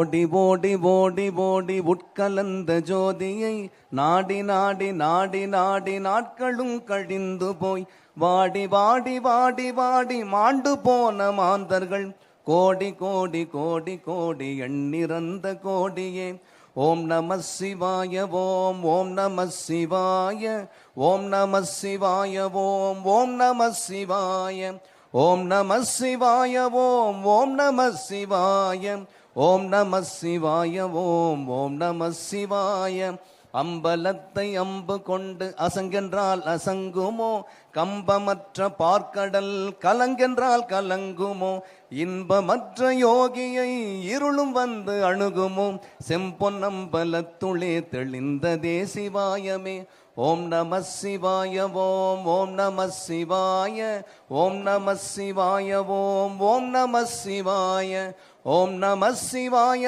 ஓடி ஓடி ஓடி ஓடி உட்கலந்த ஜோதியை நாடி நாடி நாடி நாடி நாட்களும் கழிந்து போய் வாடி வாடி வாடி வாடி மாண்டு போன மாந்தர்கள் கோடி கோடி கோடி கோடி எண்ணிறந்த கோடியே. ஓம் நம சிவாய ஓம் ஓம் நம சிவாய ஓம் நம சிவாய ஓம் ஓம் நம சிவாய ஓம் நம சிவாய ஓம் ஓம் நம சிவாய ஓம் நம சிவாய ஓம் ஓம் நம சிவாய. அம்பலத்தை அம்பு கொண்டு அசங்கென்றால் அசங்குமோ, கம்பமற்ற பார்க்கடல் கலங்கென்றால் கலங்குமோ, இன்பமற்ற யோகியை இருளும் வந்து அணுகுமோ, செம்பொன்னம்பலத்துளே தெளிந்ததே சிவாயமே. ஓம் நம சிவாய ஓம் ஓம் நம சிவாய ஓம் நம சிவாய ஓம் ஓம் நம சிவாய ஓம் நம சிவாய.